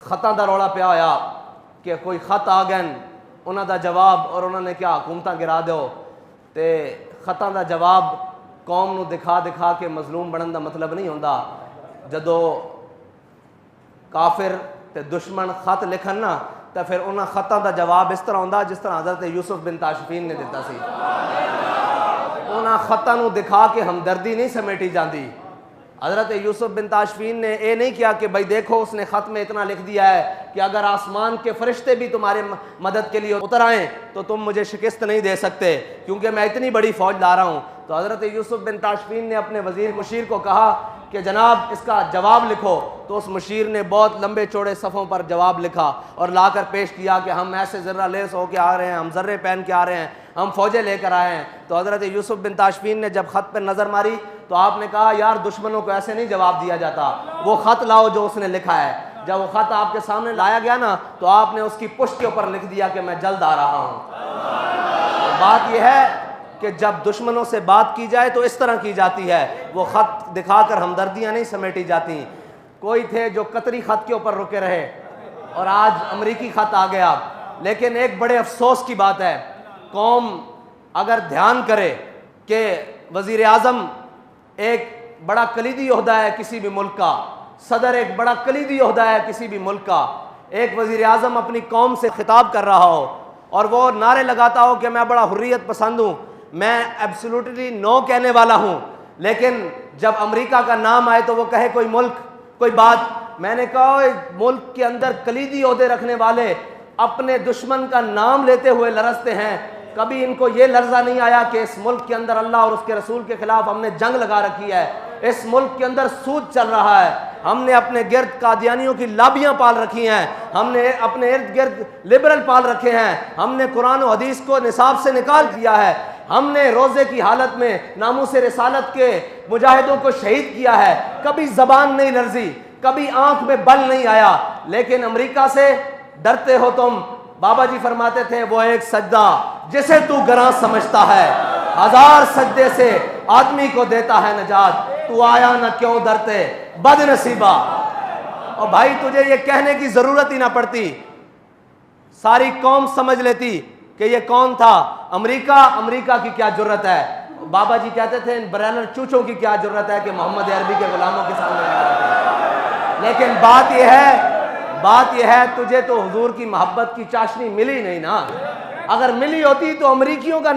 خطاں دا رولا پیا ہویا کہ کوئی خط آ گئے انہاں دا جواب اور انہوں نے کیا حکومتاں گرا دیو تے خطاں دا جواب قوم نو دکھا دکھا کے مظلوم بنن دا مطلب نہیں ہوندا. جدو کافر تے دشمن خط لکھن نا تے پھر انہاں خطاں دا جواب اس طرح ہوندا جس طرح حضرت یوسف بن تاشفین نے دیتا سی. انہاں خطاں نو دکھا کے ہمدردی نہیں سمیٹی جاندی. حضرت یوسف بن تاشفین نے یہ نہیں کیا کہ بھائی دیکھو اس نے خط میں اتنا لکھ دیا ہے کہ اگر آسمان کے فرشتے بھی تمہارے مدد کے لیے اتر آئیں تو تم مجھے شکست نہیں دے سکتے کیونکہ میں اتنی بڑی فوج لا رہا ہوں. تو حضرت یوسف بن تاشفین نے اپنے وزیر مشیر کو کہا کہ جناب اس کا جواب لکھو. تو اس مشیر نے بہت لمبے چوڑے صفوں پر جواب لکھا اور لا کر پیش کیا کہ ہم ایسے ذرہ لیس ہو کے آ رہے ہیں, ہم ذرے پہن کے آ رہے ہیں, ہم فوجیں لے کر آئے ہیں. تو حضرت یوسف بن تاشفین نے جب خط پر نظر ماری تو آپ نے کہا یار دشمنوں کو ایسے نہیں جواب دیا جاتا, وہ خط لاؤ جو اس نے لکھا ہے. جب وہ خط آپ کے سامنے لایا گیا نا تو آپ نے اس کی پشت کے اوپر لکھ دیا کہ میں جلد آ رہا ہوں. بات یہ ہے کہ جب دشمنوں سے بات کی جائے تو اس طرح کی جاتی ہے, وہ خط دکھا کر ہمدردیاں نہیں سمیٹی جاتی. کوئی تھے جو قطری خط کے اوپر رکے رہے اور آج امریکی خط آ گیا. لیکن ایک بڑے افسوس کی بات ہے, قوم اگر دھیان کرے کہ وزیر اعظم ایک بڑا کلیدی عہدہ ہے کسی بھی ملک کا, صدر ایک بڑا کلیدی عہدہ ہے کسی بھی ملک کا, ایک وزیر اعظم اپنی قوم سے خطاب کر رہا ہو اور وہ نعرے لگاتا ہو کہ میں بڑا حریت پسند ہوں, میں ایبسولوٹلی نو کہنے والا ہوں, لیکن جب امریکہ کا نام آئے تو وہ کہے کوئی ملک کوئی بات. میں نے کہا ملک کے اندر کلیدی عہدے رکھنے والے اپنے دشمن کا نام لیتے ہوئے لرزتے ہیں. کبھی ان کو یہ لرزہ نہیں آیا کہ اس ملک کے اندر اللہ اور اس کے رسول کے خلاف ہم نے جنگ لگا رکھی ہے, اس ملک کے اندر سود چل رہا ہے, ہم نے اپنے گرد قادیانیوں کی لابیاں پال رکھی ہیں, ہم نے اپنے ارد گرد لبرل پال رکھے ہیں, ہم نے قرآن و حدیث کو نصاب سے نکال دیا ہے, ہم نے روزے کی حالت میں ناموس رسالت کے مجاہدوں کو شہید کیا ہے. کبھی زبان نہیں لرزی, کبھی آنکھ میں بل نہیں آیا. لیکن امریکہ سے ڈرتے ہو تم. بابا جی فرماتے تھے وہ ایک سجدہ جسے تو گراں سمجھتا ہے 1000 سجدے سے آدمی کو دیتا ہے نجات, تو آیا نہ کیوں ڈرتے بد نصیبہ. اور بھائی تجھے یہ کہنے کی ضرورت ہی نہ پڑتی, ساری قوم سمجھ لیتی کہ یہ کون تھا. امریکہ کی کیا جرت ہے. بابا جی کہتے تھے ان برائنر چوچوں کی کیا جرت ہے کہ محمد عربی کے غلاموں کے سامنے آ رہے تھے. لیکن بات یہ ہے تجھے تو حضور کی محبت کی چاشنی ملی نہیں نا. اگر ملی ہوتی تو امریکیوں کا